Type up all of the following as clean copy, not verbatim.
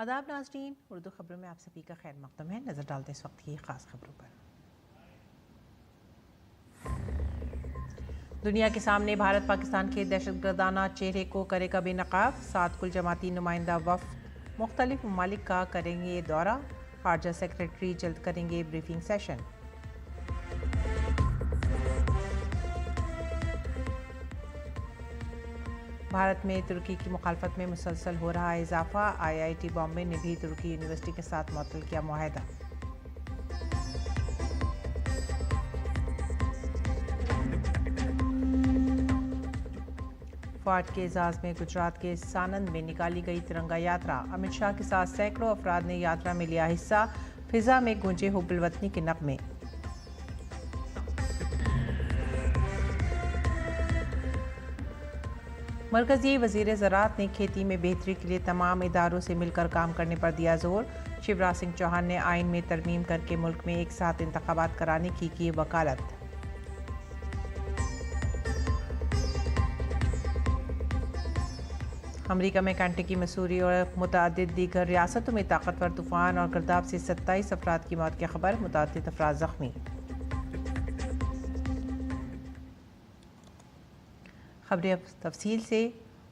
आदाब नाज़रीन, उर्दू खबरों में आप सभी का खैर मक़दम है। नज़र डालते हैं इस वक्त की ख़ास खबरों पर। दुनिया के सामने भारत पाकिस्तान के दहशतगर्दाना चेहरे को करेगा बेनकाब। 7 कुल जमाती नुमाइंदा वफ़द मुख्तलिफ ममालिक का करेंगे दौरा। ख़ारजा सेक्रेटरी जल्द करेंगे ब्रीफिंग सेशन। भारत में तुर्की की मुखालफत में मुसलसल हो रहा है इजाफा। IIT बॉम्बे ने भी तुर्की यूनिवर्सिटी के साथ मुअत्तल किया मुआहदा। फ़ौज के एजाज़ में गुजरात के सानंद में निकाली गई तिरंगा यात्रा। अमित शाह के साथ सैकड़ों अफराद ने यात्रा में लिया हिस्सा। फिजा में गूंजे हुब्बुल वतनी के नग़मे। मरकज़ी वज़ीर ज़राअत ने खेती में बेहतरी के लिए तमाम इदारों से मिलकर काम करने पर दिया जोर। शिवराज सिंह चौहान ने आइन में तरमीम करके मुल्क में एक साथ इंतखाबात कराने की वकालत। अमरीका में केंटकी, मसूरी और मुतअद्दिद दीगर रियासतों में ताकतवर तूफ़ान और गर्दाब से 27 अफराद की मौत की खबर। मुतअद्दिद अफराद ज़ख्मी। खबरें अब तफसील से।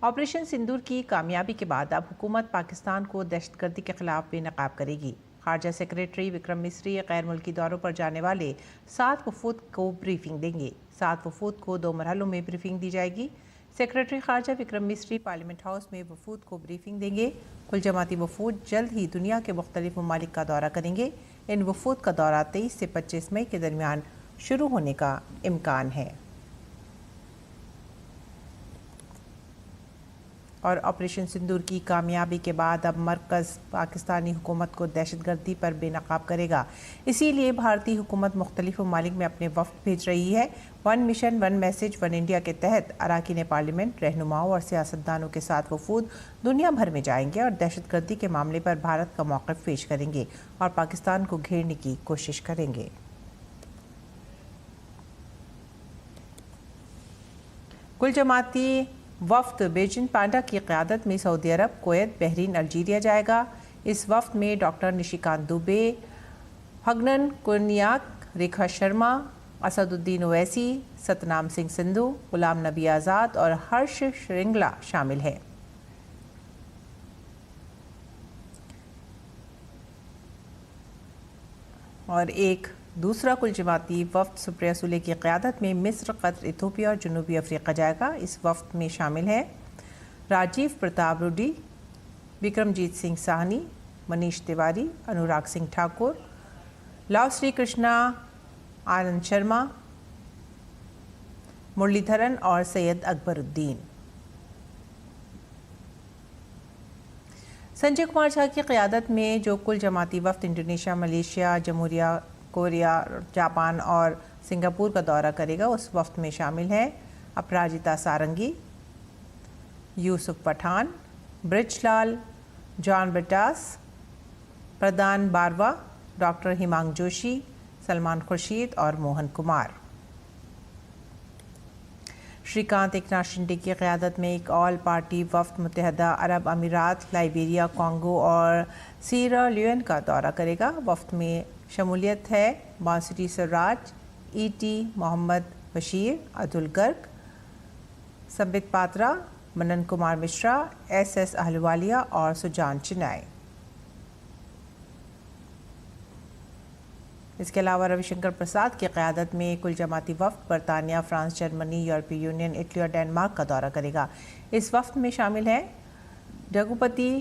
ऑपरेशन सिंदूर की कामयाबी के बाद अब हुकूमत पाकिस्तान को दहशतगर्दी के खिलाफ बेनकाब करेगी। खारजा सेक्रेटरी विक्रम मिस्री गैर मुल्की दौरों पर जाने वाले 7 वफूद को ब्रीफिंग देंगे। 7 वफूद को 2 मरहलों में ब्रीफिंग दी जाएगी। Secretary खारजा Vikram Misri parliament house में वफूद को ब्रीफिंग देंगे। कुल जमाती वफूद जल्द ही दुनिया के मुख्तलिफ ममालिक का दौरा करेंगे। इन वफूद का दौरा 23 से 25 मई के दरमियान शुरू होने का इम्कान है। और ऑपरेशन सिंदूर की कामयाबी के बाद अब मरकज़ पाकिस्तानी हुकूमत को दहशतगर्दी पर बेनकाब करेगा। इसीलिए भारतीय हुकूमत मुख्तलिफ ममालिक में अपने वफ़द भेज रही है। 1 मिशन 1 मैसेज 1 इंडिया के तहत अरकान पार्लियामेंट, रहनुमाओं और सियासतदानों के साथ वफूद दुनिया भर में जाएंगे और दहशतगर्दी के मामले पर भारत का मौक़िफ़ पेश करेंगे और पाकिस्तान को घेरने की कोशिश करेंगे। कुल जमाती वफ़द बेजिंग पांडा की क़यादत में सऊदी अरब, कुवैत, बहरीन, अल्जीरिया जाएगा। इस वफ़द में डॉक्टर निशिकांत दुबे, हगनन कुनियाक, रेखा शर्मा, असदुद्दीन ओवैसी, सतनाम सिंह सिंधु, गुलाम नबी आज़ाद और हर्ष श्रृंगला शामिल हैं। और एक दूसरा कुल जमाती वफ़द सुप्रिया सुले की क़यादत में मिस्र, कतर, इथोपिया और जनूबी अफ्रीका जाएगा। इस वफ़द में शामिल हैं राजीव प्रताप रूडी, विक्रमजीत सिंह साहनी, मनीष तिवारी, अनुराग सिंह ठाकुर, लाव श्री कृष्णा, आनंद शर्मा, मुरलीधरन और सैयद अकबरुद्दीन। संजय कुमार झा की क़यादत में जो कुल जमाती वफ़द इंडोनेशिया, मलेशिया, जमहूरिया, कोरिया, जापान और सिंगापुर का दौरा करेगा, उस वफ़द में शामिल हैं अपराजिता सारंगी, यूसुफ पठान, ब्रिजलाल, जॉन ब्रिटास, प्रदान बारवा, डॉक्टर हिमांग जोशी, सलमान खुर्शीद और मोहन कुमार। श्रीकांत एकनाथ शिंदे की क़यादत में एक ऑल पार्टी वफ़द मुत्तहदा अरब अमीरात, लाइबेरिया, कॉन्गो और सीरा लियोन का दौरा करेगा। वफ़द में शमूलियत है बांसुरी सराज, ET मोहम्मद बशीर, अतुल गर्ग, संबित पात्रा, मनन कुमार मिश्रा, SS अहलुवालिया और सुजान चिनाई। इसके अलावा रविशंकर प्रसाद की क़यादत में कुल जमाती वफ़द बरतानिया, फ्रांस, जर्मनी, यूरोपीय यूनियन, इटली और डेनमार्क का दौरा करेगा। इस वफ़द में शामिल हैं रघुपति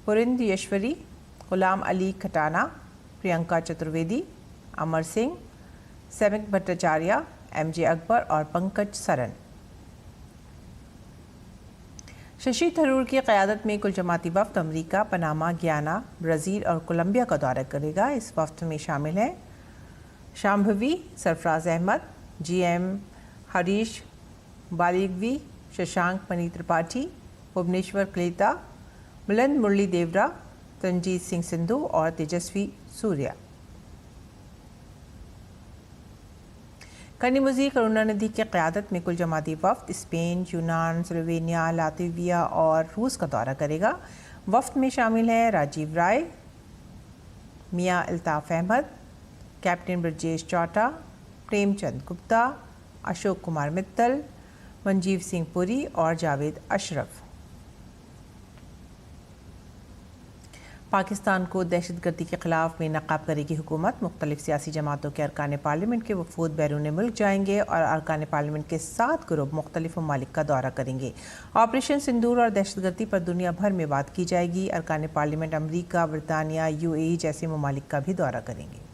पुरिंदयेश्वरी, गुलाम अली खटाना, प्रियंका चतुर्वेदी, अमर सिंह, सैमिक भट्टाचार्य, MJ अकबर और पंकज सरन। शशि थरूर की क़यादत में कुल जमाती वफ़द अमरीका, पनामा, गियाना, ब्राज़ील और कोलंबिया का दौरा करेगा। इस वफ़द में शामिल हैं शाम्भवी, सरफराज अहमद, GM हरीश बालिगवी, शशांक मनी त्रिपाठी, भुवनेश्वर क्लेता, बुलंद मुरली देवरा, तंजीत सिंह सिंधु और तेजस्वी सूर्या। कनिमुज़ी करुणानिधि की क़यादत में कुल जमाती वफ़द स्पेन, यूनान, स्लोवेनिया, लातविया और रूस का दौरा करेगा। वफ्द में शामिल हैं राजीव राय, मियां अल्ताफ अहमद, कैप्टन ब्रजेश चौटा, प्रेमचंद गुप्ता, अशोक कुमार मित्तल, मंजीव सिंह पुरी और जावेद अशरफ। पाकिस्तान को दहशतगर्दी के खिलाफ बेनकाब करेगी हुकूमत। मुख्तलिफ सियासी जमातों के अरकान पार्लियामेंट के वफूद बैरून मुल्क जाएंगे और अरकान पार्लियामेंट के 7 ग्रुप मुख्तलिफ ममालिक का दौरा करेंगे। ऑपरेशन सिंदूर और दहशतगर्दी पर दुनिया भर में बात की जाएगी। अरकान पार्लियामेंट अमरीका, बरतानिया, UAE जैसे ममालिक का भी दौरा करेंगे।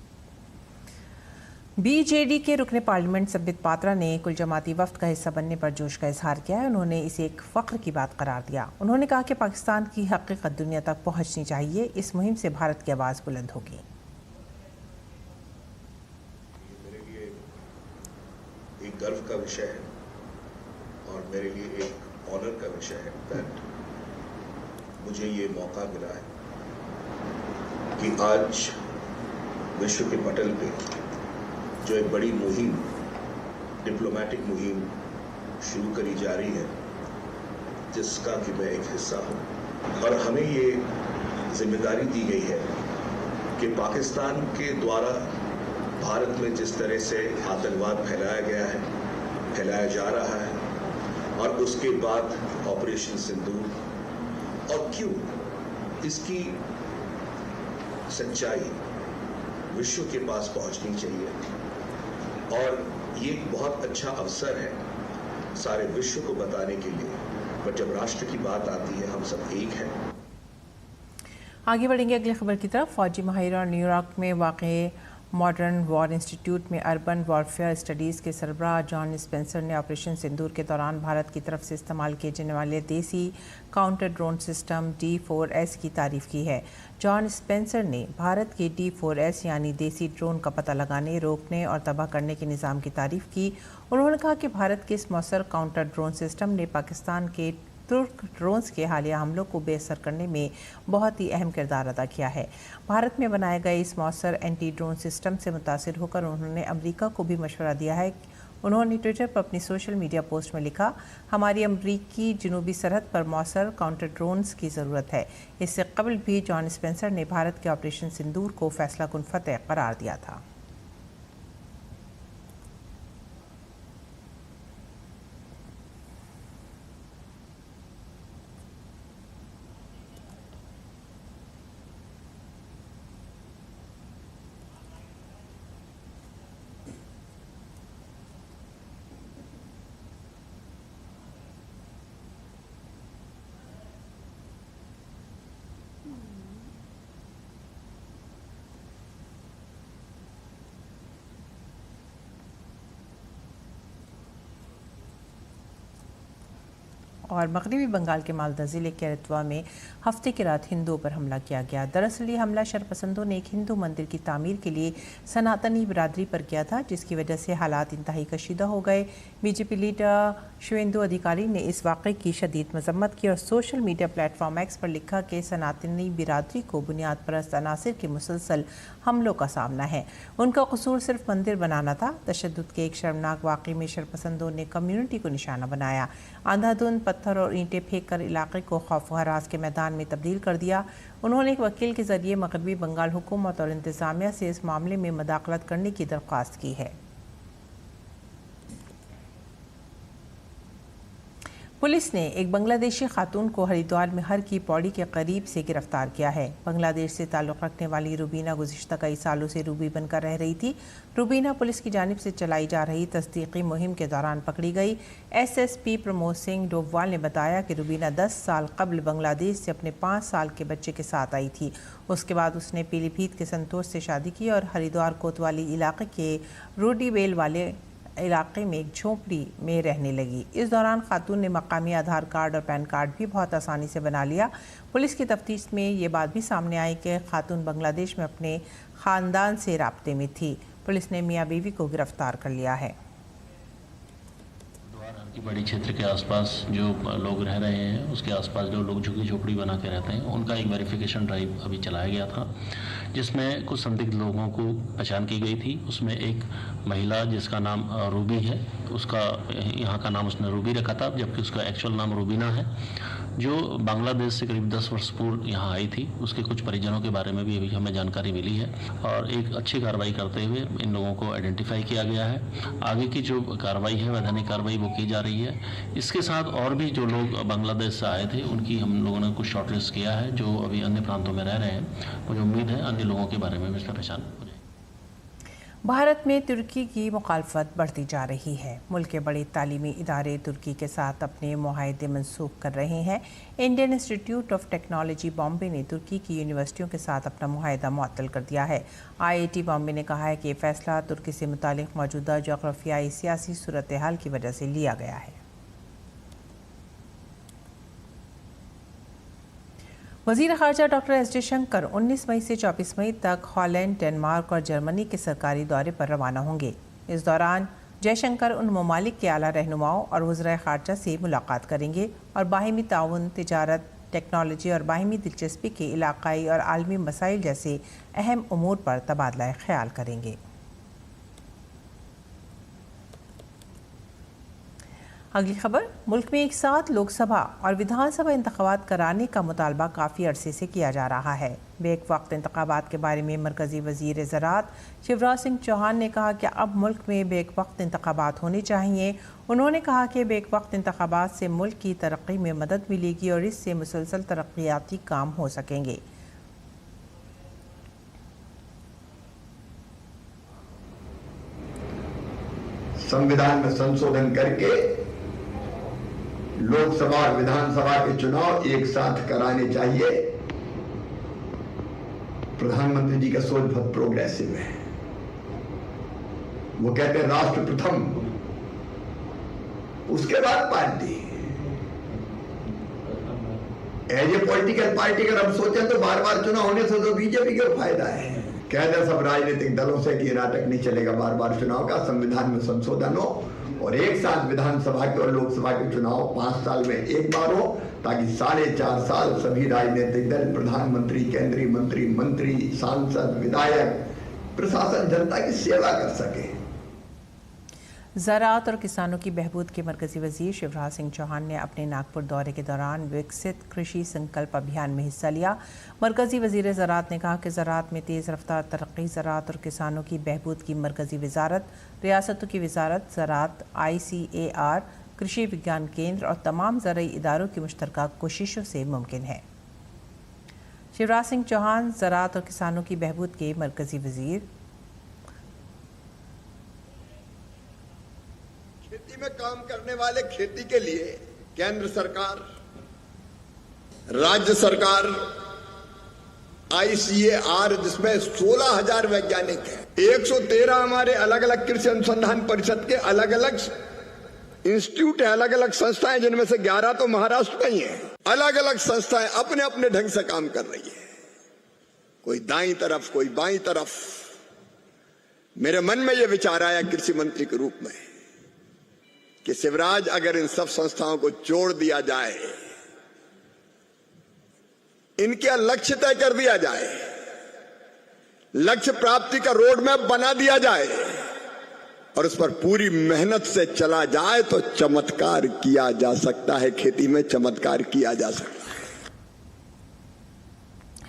BJD के रुकने पार्लियामेंट संबित पात्रा ने कुल जमाती वफ्द का हिस्सा बनने पर जोश का इजहार किया है। उन्होंने इसे एक फ़ख्र की बात करार दिया। उन्होंने कहा कि पाकिस्तान की हकीकत दुनिया तक पहुंचनी चाहिए। इस मुहिम से भारत की आवाज़ बुलंद होगी। मेरे लिए एक गर्व का विषय है और मेरे लिए एक ऑनर का विषय है दैट मुझे ये मौका मिला है कि आज विश्व के पटल पे जो एक बड़ी मुहिम, डिप्लोमेटिक मुहिम शुरू करी जा रही है, जिसका कि मैं एक हिस्सा हूँ। और हमें ये जिम्मेदारी दी गई है कि पाकिस्तान के द्वारा भारत में जिस तरह से आतंकवाद फैलाया गया है, फैलाया जा रहा है, और उसके बाद ऑपरेशन सिंदूर, और क्यों इसकी सच्चाई विश्व के पास पहुंचनी चाहिए। और ये एक बहुत अच्छा अवसर है सारे विश्व को बताने के लिए, पर जब राष्ट्र की बात आती है हम सब एक हैं। आगे बढ़ेंगे अगली खबर की तरफ। फौजी माहिर और न्यूयॉर्क में वाक़े मॉडर्न वॉर इंस्टीट्यूट में अर्बन वॉरफेयर स्टडीज़ के सरबराह जॉन स्पेंसर ने ऑपरेशन सिंदूर के दौरान भारत की तरफ से इस्तेमाल किए जाने वाले देसी काउंटर ड्रोन सिस्टम D4S की तारीफ़ की है। जॉन स्पेंसर ने भारत के D4S यानी देसी ड्रोन का पता लगाने, रोकने और तबाह करने के निज़ाम की तारीफ़ की। उन्होंने कहा कि भारत के इस मौसर काउंटर ड्रोन सिस्टम ने पाकिस्तान के तुर्क ड्रोन्स के हालिया हमलों को बेअसर करने में बहुत ही अहम किरदार अदा किया है। भारत में बनाए गए इस मौसर एंटी ड्रोन सिस्टम से मुतासिर होकर उन्होंने अमेरिका को भी मशवरा दिया है। उन्होंने ट्विटर पर अपनी सोशल मीडिया पोस्ट में लिखा, हमारी अमरीकी जनूबी सरहद पर मौसर काउंटर ड्रोन्स की ज़रूरत है। इससे कबल भी जॉन स्पेंसर ने भारत के ऑपरेशन सिंदूर को फैसला कुन फतह करार दिया था। और मगरबी बंगाल के मालदा ज़िले के रतवा में हफ्ते की रात हिंदुओं पर हमला किया गया। दरअसल ये हमला शरपसंदों ने एक हिंदू मंदिर की तामीर के लिए सनातनी बिरादरी पर किया था, जिसकी वजह से हालात इंतहाई कशीदा हो गए। बीजेपी लीडर शुवेंदु अधिकारी ने इस वाक़े की शदीद मजम्मत की और सोशल मीडिया प्लेटफॉर्म एक्स पर लिखा कि सनातनी बिरादरी को बुनियाद परस्त अनासिर के मुसलसल हमलों का सामना है। उनका कसूर सिर्फ मंदिर बनाना था। तशद्दुद के एक शर्मनाक वाक़े में शरपसंदों ने कम्युनिटी को निशाना बनाया। अंधाधुंध पत्थर और ईंटें फेंक कर इलाके को खौफ व हरास के मैदान में तब्दील कर दिया। उन्होंने एक वकील के जरिए मगरबी बंगाल हुकूमत और इंतज़ामिया से इस मामले में मदाखलत करने की दरख्वास्त की है। पुलिस ने एक बांग्लादेशी खातून को हरिद्वार में हर की पौड़ी के करीब से गिरफ्तार किया है। बांग्लादेश से ताल्लुक़ रखने वाली रूबीना गुज़िश्ता कई सालों से रूबी बनकर रह रही थी। रूबीना पुलिस की जानिब से चलाई जा रही तस्दीकी मुहिम के दौरान पकड़ी गई। SSP प्रमोद सिंह डोबवाल ने बताया कि रूबीना 10 साल कबल बांग्लादेश से अपने 5 साल के बच्चे के साथ आई थी। उसके बाद उसने पीलीभीत के संतोष से शादी की और हरिद्वार कोतवाली इलाके के रूडीवेल वाले इलाके में एक झोंपड़ी में रहने लगी। इस दौरान खातून ने मकामी आधार कार्ड और पैन कार्ड भी बहुत आसानी से बना लिया। पुलिस की तफ्तीश में ये बात भी सामने आई कि खातून बांग्लादेश में अपने ख़ानदान से राब्ते में थी। पुलिस ने मियाँ बीवी को गिरफ्तार कर लिया है। की बड़ी क्षेत्र के आसपास जो लोग रह रहे हैं, उसके आसपास जो लोग झुग्गी झोपड़ी बना के रहते हैं, उनका एक वेरिफिकेशन ड्राइव अभी चलाया गया था, जिसमें कुछ संदिग्ध लोगों को पहचान की गई थी। उसमें एक महिला जिसका नाम रूबी है, उसका यहाँ का नाम उसने रूबी रखा था, जबकि उसका एक्चुअल नाम रूबीना है। जो बांग्लादेश से करीब 10 वर्ष पूर्व यहाँ आई थी, उसके कुछ परिजनों के बारे में भी अभी हमें जानकारी मिली है और एक अच्छी कार्रवाई करते हुए इन लोगों को आइडेंटिफाई किया गया है। आगे की जो कार्रवाई है, वैधानिक कार्रवाई, वो की जा रही है। इसके साथ और भी जो लोग बांग्लादेश से आए थे उनकी हम लोगों ने कुछ शॉर्टलिस्ट किया है, जो अभी अन्य प्रांतों में रह रहे हैं। मुझे उम्मीद है अन्य लोगों के बारे में भी इसमें पहचान हो जाए। भारत में तुर्की की मुखालफत बढ़ती जा रही है। मुल्क के बड़े तालीमी इदारे तुर्की के साथ अपने मुआहदे मनसूख कर रहे हैं। Indian institute of technology Bombay ने तुर्की की यूनिवर्सिटियों के साथ अपना मुआहदा मुअत्तल कर दिया है। IIT बॉम्बे ने कहा है कि ये फैसला तुर्की से मुतालिक मौजूदा जोग्राफियाई सियासी सूरत हाल की वजह से लिया गया है। वज़ीर ख़ारजा डॉक्टर एस जयशंकर 19 मई से 24 मई तक हॉलैंड, डेनमार्क और जर्मनी के सरकारी दौरे पर रवाना होंगे। इस दौरान जयशंकर उन ममालिक के आला रहनुमाओं और वज़ीर ख़ारजा से मुलाकात करेंगे और बाहिमी ताउन, तिजारत, टेक्नोलॉजी और बाहिमी दिलचस्पी के इलाक़ाई और आलमी मसाइल जैसे अहम उमूर पर तबादला ख्याल करेंगे। अगली खबर, मुल्क में एक साथ लोकसभा और विधानसभा इंतखाबात कराने का मुतालबा काफ़ी अरसे से किया जा रहा है। बेक वक्त इंतखाबात के बारे में मरकज़ी वज़ीर ज़राअत शिवराज सिंह चौहान ने कहा कि अब मुल्क में बेक वक्त इंतखाबात होने चाहिए। उन्होंने कहा कि बेक वक्त इंतखाबात से मुल्क की तरक्की में मदद मिलेगी और इससे मुसलसल तरक्याती काम हो सकेंगे। संविधान में संशोधन करके लोकसभा और विधानसभा के चुनाव एक साथ कराने चाहिए। प्रधानमंत्री जी का सोच बहुत प्रोग्रेसिव है। वो कहते हैं राष्ट्र प्रथम, उसके बाद party. As a political party अगर हम सोचें तो बार बार चुनाव होने से तो बीजेपी को फायदा है। कहते सब राजनीतिक दलों से कि नाटक नहीं चलेगा बार बार चुनाव का, संविधान में संशोधन हो और एक साथ विधानसभा के और लोकसभा के चुनाव 5 साल में एक बार हो, ताकि 4.5 साल सभी राजनीतिक दल, प्रधानमंत्री, केंद्रीय मंत्री, सांसद, विधायक, प्रशासन जनता की सेवा कर सके। ज़राअत और किसानों की बहबूद के मरकज़ी वज़ीर शिवराज सिंह चौहान ने अपने नागपुर दौरे के दौरान विकसित कृषि संकल्प अभियान में हिस्सा लिया। मरकज़ी वज़ीर ज़राअत ने कहा कि ज़राअत में तेज़ रफ्तार तरक्की, ज़राअत और किसानों की बहबूद की मरकज़ी वज़ारत, रियासतों की वज़ारत ज़राअत, ICAR, कृषि विज्ञान केंद्र और तमाम ज़राई इदारों की मुश्तरका कोशिशों से मुमकिन है। शिवराज सिंह चौहान ज़राअत और किसानों की बहबूद के मरकज़ी वज़ीर। खेती में काम करने वाले खेती के लिए केंद्र सरकार, राज्य सरकार, ICAR जिसमें 16,000 वैज्ञानिक हैं, 113 हमारे अलग अलग कृषि अनुसंधान परिषद के अलग अलग इंस्टीट्यूट है, अलग अलग संस्थाएं, जिनमें से 11 तो महाराष्ट्र में ही है। अलग अलग संस्थाएं अपने अपने ढंग से काम कर रही है, कोई दाईं तरफ, कोई बाईं तरफ। मेरे मन में यह विचार आया कृषि मंत्री के रूप में कि शिवराज, अगर इन सब संस्थाओं को जोड़ दिया जाए, इनके लक्ष्य तय कर दिया जाए, लक्ष्य प्राप्ति का रोड मैप बना दिया जाए और उस पर पूरी मेहनत से चला जाए तो चमत्कार किया जा सकता है। खेती में चमत्कार किया जा सकता है।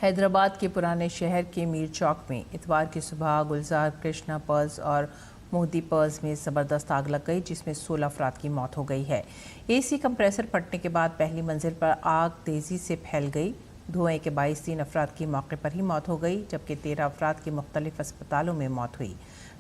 हैदराबाद के पुराने शहर के मीर चौक में इतवार की सुबह गुलजार, कृष्णा पर्स और मोदी पर्स में ज़बरदस्त आग लग गई, जिसमें 16 अफराद की मौत हो गई है। AC कंप्रेसर फटने के बाद पहली मंजिल पर आग तेज़ी से फैल गई। धुएं के 23 अफराद की मौके पर ही मौत हो गई, जबकि 13 अफराद की मुख्तलिफ अस्पतालों में मौत हुई।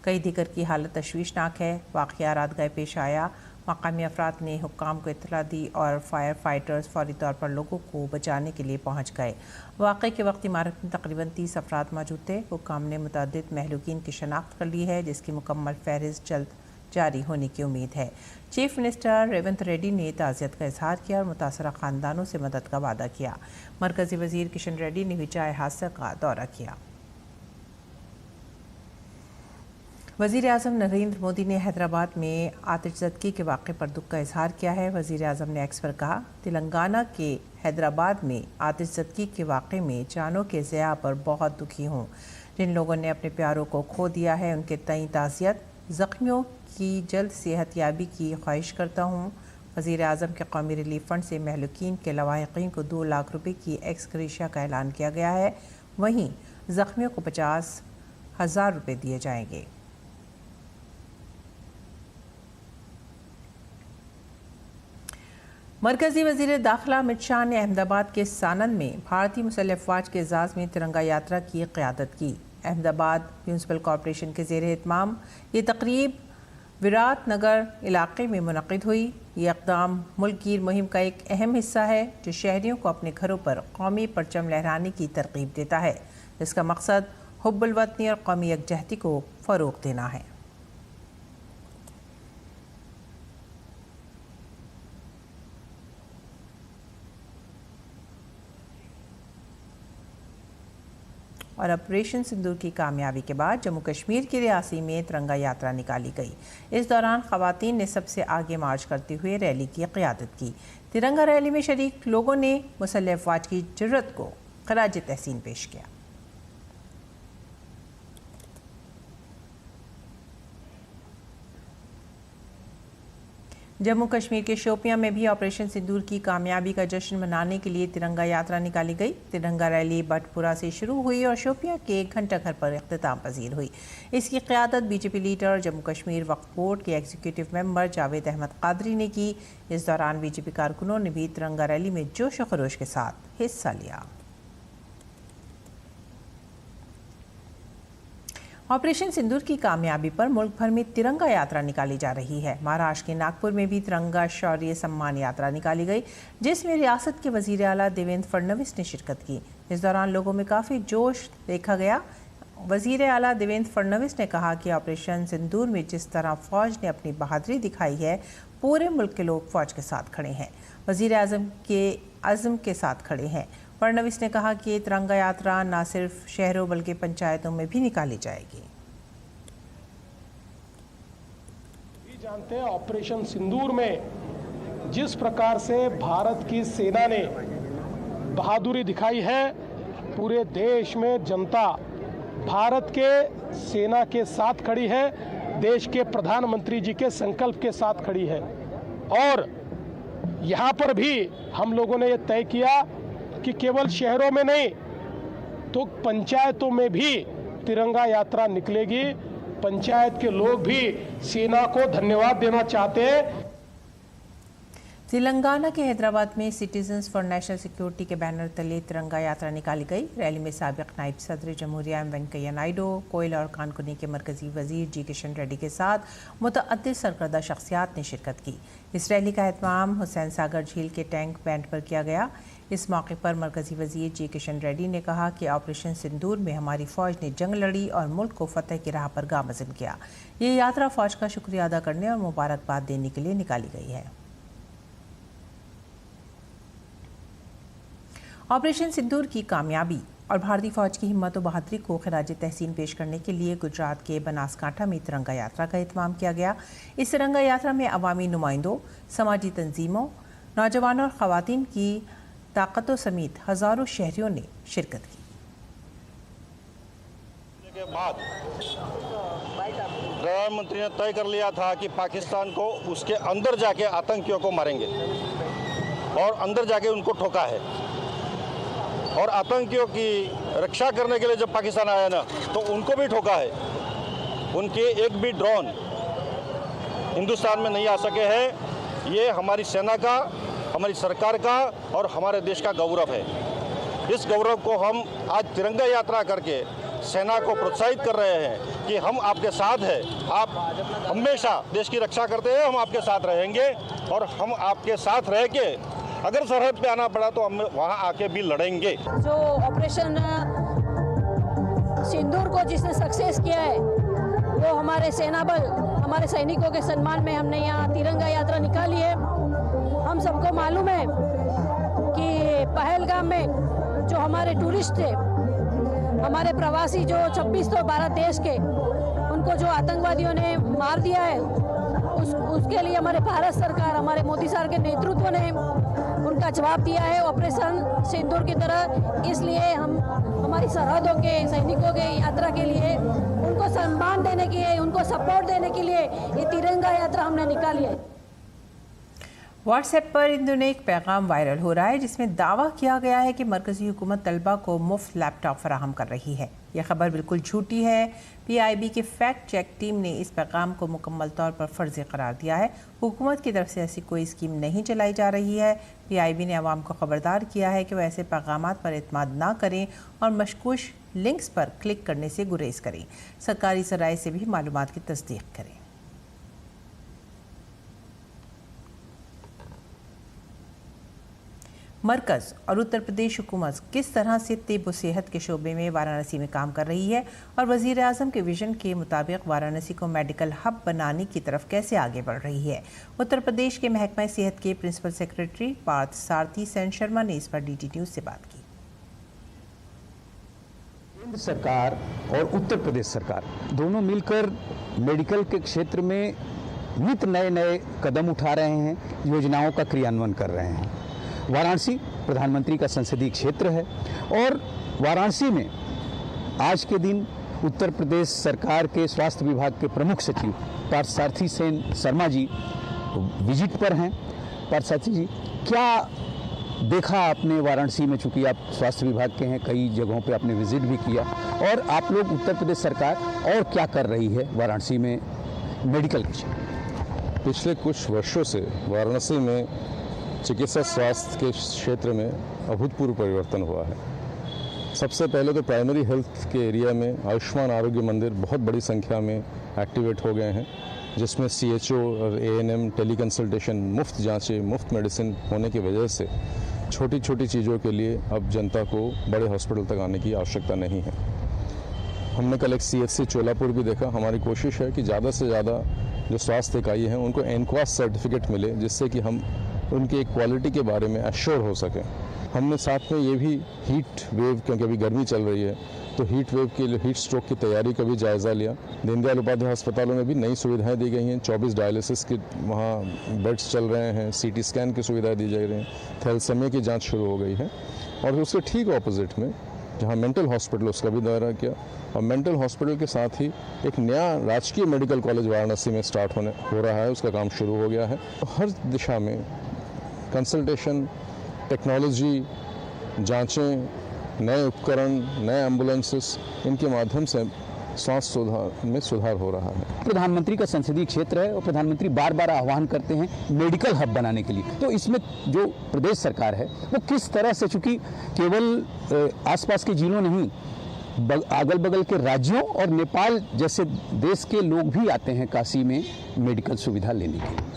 कई दीगर की हालत तशवीशनाक है। वाक़या रातगह पेश आया। मकामी अफराद ने हुक्काम को इत्तला दी और फायर फाइटर्स फौरी तौर पर लोगों को बचाने के लिए पहुंच गए। वाक़े के वक्त इमारत में तकरीबन 30 अफराद मौजूद थे। हुक्काम ने मुतअद्दिद महलूकीन की शनाख्त कर ली है, जिसकी मुकम्मल फहरिस्त जल्द जारी होने की उम्मीद है। चीफ मिनिस्टर रेवंत रेड्डी ने ताज़ियत का इजहार किया और मुतासरा ख़ानदानों से मदद का वादा किया। मरकज़ी वज़ीर किशन रेड्डी ने भी जाए हादसे का दौरा किया। वज़ीर आज़म नरेंद्र मोदी ने हैदराबाद में आतिशज़दगी के वाक़े पर दुख का इजहार किया है। वज़ीर आज़म ने एक्स पर कहा, तेलंगाना के हैदराबाद में आतिशज़दगी के वाक़े में जानों के ज़िया पर बहुत दुखी हूँ। जिन लोगों ने अपने प्यारों को खो दिया है उनके तईं ताज़ियत। ज़ख्मियों की जल्द सेहतयाबी की ख्वाहिश करता हूँ। वज़ीर आज़म के कौमी रिलीफ फंड से महलूकीन के लवाहिकीन को 2 लाख रुपए की एक्स ग्रेशिया का ऐलान किया गया है। वहीं ज़ख्मियों को 50,000 रुपये दिए जाएंगे। मरकज़ी वज़ीर दाखिला अमित शाह ने अहमदाबाद के सानंद में भारतीय मुसल्लह अफ़वाज के एज़ाज़ में तिरंगा यात्रा की क़यादत की। अहमदाबाद म्यूनसिपल कॉरपोरेशन के ज़ेर एहतमाम ये तकरीब विराट नगर इलाके में मुनक़िद हुई। ये इक़दाम मुल्क गिर मुहिम का एक अहम हिस्सा है जो शहरियों को अपने घरों पर कौमी परचम लहराने की तरग़ीब देता है, जिसका मकसद हुब्बुल वतनी और कौमी यकजहती को फ़रोग़ देना है। और ऑपरेशन सिंदूर की कामयाबी के बाद जम्मू कश्मीर की रियासी में तिरंगा यात्रा निकाली गई। इस दौरान ख़वातीन ने सबसे आगे मार्च करते हुए रैली की क़यादत की। तिरंगा रैली में शरीक लोगों ने मुसल्लह अफ़वाज की जुर्रत को ख़राज तहसीन पेश किया। जम्मू कश्मीर के शोपियां में भी ऑपरेशन सिंदूर की कामयाबी का जश्न मनाने के लिए तिरंगा यात्रा निकाली गई। तिरंगा रैली बटपुरा से शुरू हुई और शोपियां के घंटा घर पर इख्तिताम पजीर हुई। इसकी क़यादत बीजेपी लीडर जम्मू कश्मीर वक्फ बोर्ड के एग्जीक्यूटिव मेंबर जावेद अहमद कादरी ने की। इस दौरान बीजेपी कारकुनों ने भी तिरंगा रैली में जोश व खरोश के साथ हिस्सा लिया। ऑपरेशन सिंदूर की कामयाबी पर मुल्क भर में तिरंगा यात्रा निकाली जा रही है। महाराष्ट्र के नागपुर में भी तिरंगा शौर्य सम्मान यात्रा निकाली गई, जिसमें रियासत के वज़ीर आला देवेंद्र फडणवीस ने शिरकत की। इस दौरान लोगों में काफ़ी जोश देखा गया। वज़ीर आला देवेंद्र फडणवीस ने कहा कि ऑपरेशन सिंदूर में जिस तरह फ़ौज ने अपनी बहादुरी दिखाई है, पूरे मुल्क के लोग फ़ौज के साथ खड़े हैं, वज़ीर आज़म के अज़्म के साथ खड़े हैं। फडणवीस ने कहा कि तिरंगा यात्रा न सिर्फ शहरों बल्कि पंचायतों में भी निकाली जाएगी। जानते हैं ऑपरेशन सिंदूर में जिस प्रकार से भारत की सेना ने बहादुरी दिखाई है, पूरे देश में जनता भारत के सेना के साथ खड़ी है, देश के प्रधानमंत्री जी के संकल्प के साथ खड़ी है। और यहाँ पर भी हम लोगों ने ये तय किया कि केवल शहरों में नहीं तो पंचायतों में भी तिरंगा यात्रा निकलेगी। पंचायत के लोग भी सेना को धन्यवाद देना चाहते हैं। तेलंगाना के हैदराबाद में सिटीजन्स फॉर नेशनल सिक्योरिटी के बैनर तले तिरंगा यात्रा निकाली गई। रैली में साबिक नायब सदर जमहूरिया एम वेंकैया नायडू, कोयला और खानकुनी के मरकजी वजीर जी किशन रेड्डी के साथ मुतअद्दिद सरकर्दा शख्सियात ने शिरकत की। इस रैली का एहतमाम हुसैन सागर झील के टैंक बैंड पर किया गया। इस मौके पर मरकजी वजीर जी किशन रेड्डी ने कहा कि ऑपरेशन सिंदूर में हमारी फ़ौज ने जंग लड़ी और मुल्क को फतह की राह पर गामज़न किया। ये यात्रा फ़ौज का शुक्रिया अदा करने और मुबारकबाद देने के लिए निकाली गई है। ऑपरेशन सिंदूर की कामयाबी और भारतीय फ़ौज की हिम्मत और बहादुरी को ख़राज तहसीन पेश करने के लिए गुजरात के बनासकांठा में तिरंगा यात्रा का एहतमाम किया गया। इस तिरंगा यात्रा में अवामी नुमाइंदों, समाजी तंजीमों, नौजवानों और ख़वातीन की ताकतों समेत हज़ारों शहरियों ने शिरकत की। के बाद प्रधानमंत्री ने तय कर लिया था कि पाकिस्तान को उसके अंदर जाके आतंकियों को मारेंगे और अंदर जाके उनको ठोका है। और आतंकियों की रक्षा करने के लिए जब पाकिस्तान आया ना तो उनको भी ठोका है। उनके एक भी ड्रोन हिंदुस्तान में नहीं आ सके हैं। ये हमारी सेना का, हमारी सरकार का और हमारे देश का गौरव है। इस गौरव को हम आज तिरंगा यात्रा करके सेना को प्रोत्साहित कर रहे हैं कि हम आपके साथ हैं। आप हमेशा देश की रक्षा करते हैं, हम आपके साथ रहेंगे और हम आपके साथ रह के अगर सरहद पे आना पड़ा तो हम वहाँ आके भी लड़ेंगे। जो ऑपरेशन सिंदूर को जिसने सक्सेस किया है वो हमारे सेना बल, हमारे सैनिकों के सम्मान में हमने यहाँ तिरंगा यात्रा निकाली है। हम सबको मालूम है कि पहलगाम में जो हमारे टूरिस्ट थे, हमारे प्रवासी जो 26 तो भारत देश के, उनको जो आतंकवादियों ने मार दिया है, उसके लिए हमारे भारत सरकार, हमारे मोदी सरकार के नेतृत्व ने उनका जवाब दिया है ऑपरेशन सिंदूर की तरह। इसलिए हम हमारी सरहदों के सैनिकों के यात्रा के लिए उनको सम्मान देने के लिए, उनको सपोर्ट देने के लिए ये तिरंगा यात्रा हमने निकाली है। व्हाट्सएप पर इन दिनों एक पैगाम वायरल हो रहा है जिसमें दावा किया गया है कि मरकज़ी हुकूमत तलबा को मुफ्त लैपटॉप फराहम कर रही है। यह खबर बिल्कुल झूठी है। PIB की फैक्ट चेक टीम ने इस पैगाम को मुकम्मल तौर पर फर्जी करार दिया है। हुकूमत की तरफ से ऐसी कोई स्कीम नहीं चलाई जा रही है। PIB ने अवाम को खबरदार किया है कि वह ऐसे पैगामात पर एतमाद ना करें और मशकूक लिंक्स पर क्लिक करने से गुरेज करें। सरकारी ज़राए से भी मालूमात की तस्दीक करें। मरकज़ और उत्तर प्रदेश हुकूमत किस तरह से तिब व सेहत के शोबे में वाराणसी में काम कर रही है और वज़ीर आज़म के विजन के मुताबिक वाराणसी को मेडिकल हब बनाने की तरफ कैसे आगे बढ़ रही है। उत्तर प्रदेश के महकमा सेहत के प्रिंसिपल सेक्रेटरी पार्थ सारथी सेन शर्मा ने इस पर DT न्यूज़ से बात की। केंद्र सरकार और उत्तर प्रदेश सरकार दोनों मिलकर मेडिकल के क्षेत्र में नित नए कदम उठा रहे हैं, योजनाओं का क्रियान्वयन कर रहे हैं। वाराणसी प्रधानमंत्री का संसदीय क्षेत्र है और वाराणसी में आज के दिन उत्तर प्रदेश सरकार के स्वास्थ्य विभाग के प्रमुख सचिव पार्थ सारथी सेन शर्मा जी विजिट पर हैं। पार्थ सारथी जी, क्या देखा आपने वाराणसी में? चूंकि आप स्वास्थ्य विभाग के हैं, कई जगहों पे आपने विजिट भी किया, और आप लोग उत्तर प्रदेश सरकार और क्या कर रही है वाराणसी में मेडिकल के क्षेत्र? पिछले कुछ वर्षों से वाराणसी में चिकित्सा स्वास्थ्य के क्षेत्र में अभूतपूर्व परिवर्तन हुआ है। सबसे पहले तो प्राइमरी हेल्थ के एरिया में आयुष्मान आरोग्य मंदिर बहुत बड़ी संख्या में एक्टिवेट हो गए हैं, जिसमें CHO और ANM टेलीकंसल्टेशन, मुफ्त जांचें, मुफ्त मेडिसिन होने की वजह से छोटी छोटी चीज़ों के लिए अब जनता को बड़े हॉस्पिटल तक आने की आवश्यकता नहीं है। हमने कल एक CHC चोलापुर भी देखा। हमारी कोशिश है कि ज़्यादा से ज़्यादा जो स्वास्थ्य इकाई हैं उनको NQAS सर्टिफिकेट मिले, जिससे कि हम उनकी क्वालिटी के बारे में एश्योर हो सके। हमने साथ में ये भी हीट वेव, क्योंकि अभी गर्मी चल रही है, तो हीट वेव के लिए, हीट स्ट्रोक की तैयारी का भी जायज़ा लिया। दीनदयाल उपाध्याय अस्पतालों में भी नई सुविधाएं दी गई हैं। 24 डायलिसिस के वहाँ बेड्स चल रहे हैं, CT स्कैन की सुविधाएं दी जा रही हैं, थैलेसीमिया की जाँच शुरू हो गई है। और उसके ठीक ऑपोजिट में जहाँ मेंटल हॉस्पिटल, उसका भी दौरा किया, और मेंटल हॉस्पिटल के साथ ही एक नया राजकीय मेडिकल कॉलेज वाराणसी में स्टार्ट हो रहा है, उसका काम शुरू हो गया है। हर दिशा में कंसल्टेशन, टेक्नोलॉजी, जांचें, नए उपकरण, नए एम्बुलेंसेस, इनके माध्यम से स्वास्थ्य में सुधार हो रहा है। प्रधानमंत्री का संसदीय क्षेत्र है और प्रधानमंत्री बार बार आह्वान करते हैं मेडिकल हब बनाने के लिए, तो इसमें जो प्रदेश सरकार है वो किस तरह से, चूंकि केवल आसपास के जिलों नहीं, अगल बगल के राज्यों और नेपाल जैसे देश के लोग भी आते हैं काशी में मेडिकल सुविधा लेने के लिए।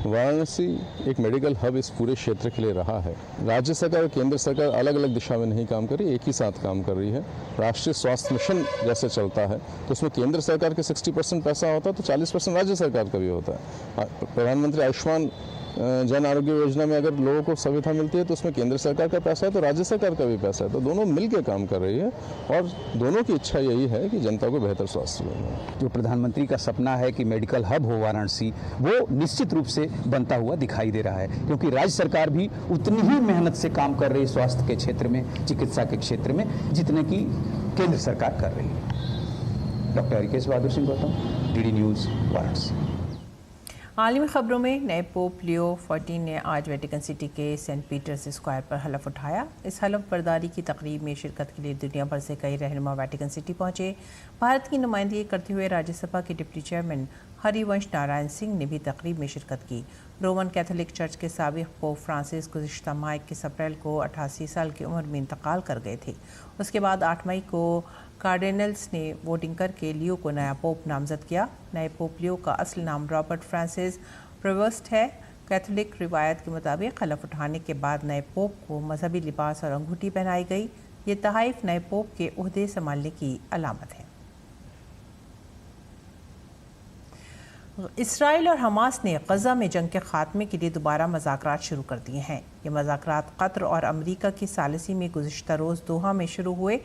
वाराणसी एक मेडिकल हब इस पूरे क्षेत्र के लिए रहा है। राज्य सरकार और केंद्र सरकार अलग अलग दिशा में नहीं काम कर रही, एक ही साथ काम कर रही है। राष्ट्रीय स्वास्थ्य मिशन जैसे चलता है तो उसमें केंद्र सरकार के 60% पैसा होता है, तो 40% राज्य सरकार का भी होता है। प्रधानमंत्री आयुष्मान जन आरोग्य योजना में अगर लोगों को सुविधा मिलती है तो उसमें केंद्र सरकार का पैसा है, तो राज्य सरकार का भी पैसा है, तो दोनों मिलकर काम कर रही है और दोनों की इच्छा यही है कि जनता को बेहतर स्वास्थ्य मिले। जो प्रधानमंत्री का सपना है कि मेडिकल हब हो वाराणसी, वो निश्चित रूप से बनता हुआ दिखाई दे रहा है, क्योंकि राज्य सरकार भी उतनी ही मेहनत से काम कर रही है स्वास्थ्य के क्षेत्र में, चिकित्सा के क्षेत्र में, जितने की केंद्र सरकार कर रही है। Doctor Harikesh Bahadur Singh Gautam, DD news, Varanasi. आलमी खबरों में नए पोप लियो 14 ने आज वेटिकन सिटी के सेंट पीटर्स स्क्वायर पर हलफ उठाया। इस हलफ बर्दारी की तकरीब में शिरकत के लिए दुनिया भर से कई रहनुमा वेटिकन सिटी पहुंचे। भारत की नुमाइंदगी करते हुए राज्यसभा के डिप्टी चेयरमैन हरिवंश नारायण सिंह ने भी तकरीब में शिरकत की। रोमन कैथोलिक चर्च के साबिक पोप फ्रांसिस गुज़िश्ता माह 21 अप्रैल को 88 साल की उम्र में इंतकाल कर गए थे। उसके बाद 8 मई को कार्डिनल्स ने वोटिंग करके लियो को नया पोप नामजद किया। नए पोप लियो का असल नाम रॉबर्ट फ्रांसिस प्रेवोस्ट है। कैथोलिक रिवायत के मुताबिक हलफ उठाने के बाद नए पोप को मजहबी लिबास और अंगूठी पहनाई गई। ये तहाइफ नए पोप के ओहदे संभालने की अलामत है। इसराइल और हमास ने गज़ा में जंग के खात्मे के लिए दोबारा मज़ाकरात शुरू कर दिए हैं। ये मज़ाकरात कतर और अमरीका की सालिसी में गुज़िश्ता रोज़ दोहा में शुरू हुए।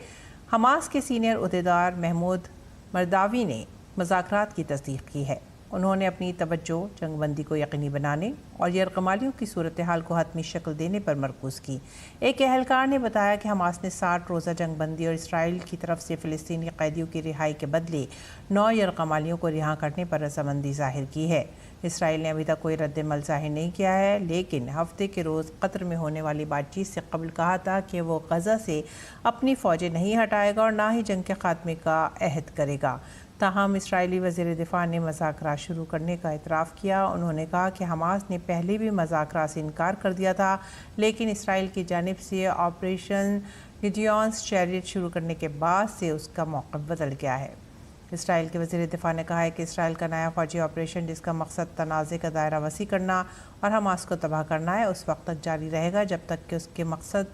हमास के सीनियर उहदेदार महमूद मरदावी ने मज़ाकरात की तस्दीक की है। उन्होंने अपनी तवज्जो जंगबंदी को यकीनी बनाने और यरगमालियों की सूरत हाल को हतमी शक्ल देने पर मरकूज़ की। एक अहलकार ने बताया कि हमास ने 60 रोज़ा जंगबंदी और इसराइल की तरफ से फ़िलिस्तीनी कैदियों की रिहाई के बदले 9 यरगमालियों को रिहा करने पर रजामंदी जाहिर की है। इसराइल ने अभी तक कोई रद्द-ए-अमल ज़ाहिर नहीं किया है, लेकिन हफ्ते के रोज़ कतर में होने वाली बातचीत से कबल कहा था कि वो गज़ा से अपनी फ़ौजें नहीं हटाएगा और ना ही जंग के खात्मे का अहद करेगा। ताहम इसराइली वज़ीर दिफ़ा ने मज़ाकरात शुरू करने का इतराफ़ किया। उन्होंने कहा कि हमास ने पहले भी मज़ाकरात से इनकार कर दिया था, लेकिन इसराइल की जानिब से ऑपरेशन गिडियॉन्स चैरियट शुरू करने के बाद से उसका मौक़िफ़ बदल गया है। इसराइल के वज़ीर दिफ़ा ने कहा है कि इसराइल का नया फ़ौजी ऑपरेशन, जिसका मकसद तनाज़े का दायरा वसी करना और हमास को तबाह करना है, उस वक्त तक जारी रहेगा जब तक कि उसके मकसद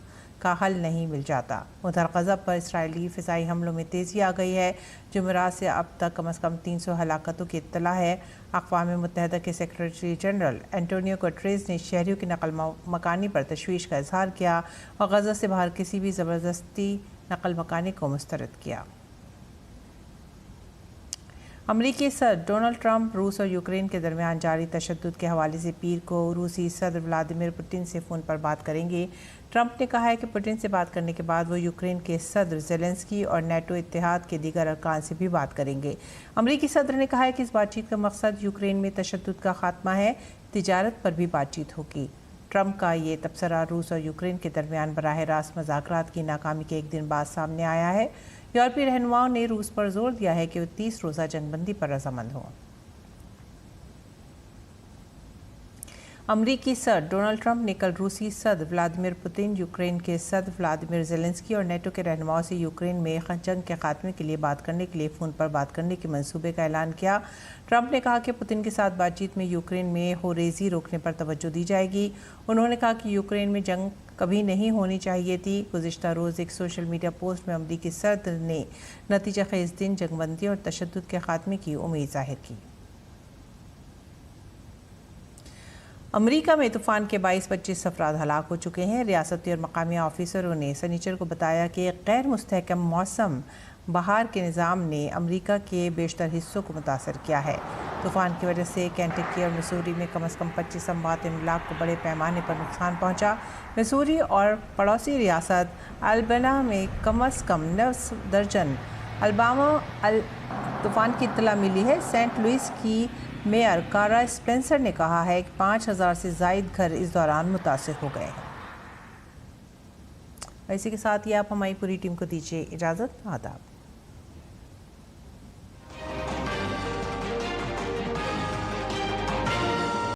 का हल नहीं मिल जाता। उधर गज़ा पर इसराइली फ़िज़ाई हमलों में तेज़ी आ गई है। जुमेरात से अब तक कम से कम 300 हलाकतों की इत्तला है। अक़वाम मुत्तहिदा के सेक्रेटरी जनरल एंटोनियो गुटेरेस ने शहरियों की नकल मकानी पर तशवीश का इजहार किया और गज़ा से बाहर किसी भी ज़बरदस्ती नकल मकानी को मुस्तरद किया। अमरीकी सदर डोनाल्ड ट्रंप रूस और यूक्रेन के दरमियान जारी तशद्दुद के हवाले से पीर को रूसी सदर व्लादिमीर पुतिन से फ़ोन पर बात करेंगे। ट्रंप ने कहा है कि पुतिन से बात करने के बाद वो यूक्रेन के सदर ज़ेलेंस्की और नेटो इत्तेहाद के दीगर अरकान से भी बात करेंगे। अमरीकी सदर ने कहा है कि इस बातचीत का मकसद यूक्रेन में तशद्दुद का खात्मा है। तिजारत पर भी बातचीत होगी। ट्रंप का ये तबसरा रूस और यूक्रेन के दरमियान बराह रास्त मज़ाकरात की नाकामी के एक दिन बाद सामने आया है। यूरोपीय रहनुमाओं ने रूस पर जोर दिया है कि वो 30 रोज़ा जंगबंदी पर रजामंद हों। अमरीकी सदर डोनाल्ड ट्रंप ने कल रूसी सदर व्लादिमीर पुतिन, यूक्रेन के सदर व्लादिमीर ज़ेलेंस्की और नेटो के रहनुमाओं से यूक्रेन में जंग के खात्मे के लिए बात करने के लिए फ़ोन पर बात करने के मंसूबे का ऐलान किया। ट्रंप ने कहा कि पुतिन के साथ बातचीत में यूक्रेन में होरेज़ी रोकने पर तवज्जो दी जाएगी। उन्होंने कहा कि यूक्रेन में जंग कभी नहीं होनी चाहिए थी। गुज़िश्ता रोज़ एक सोशल मीडिया पोस्ट में अमरीकी सदर ने नतीजा खेज़ दिन जंगबंदी और तशद्दुद के खात्मे की उम्मीद जाहिर की। अमेरिका में तूफ़ान के 22-25 अफराद हलाक हो चुके हैं। रियासती और मकामी ऑफिसरों ने सनीचर को बताया कि गैर मुस्तहकम मौसम बहार के निज़ाम ने अमेरिका के बेशतर हिस्सों को मुतासर किया है। तूफ़ान की वजह से केंटकी और मिसूरी में कम से कम 25 अमवात इमलाक को बड़े पैमाने पर नुकसान पहुंचा। मिसूरी और पड़ोसी रियासत अल्बामा में कम से कम 9 दर्जन तूफ़ान की इत्तला मिली है। सेंट लुइस की मेयर कारा स्पेंसर ने कहा है कि 5000 से ज़ायद घर इस दौरान मुतासिर हो गए हैं। इसी के साथ ही आप हमारी पूरी टीम को दीजिए इजाज़त। आदाब।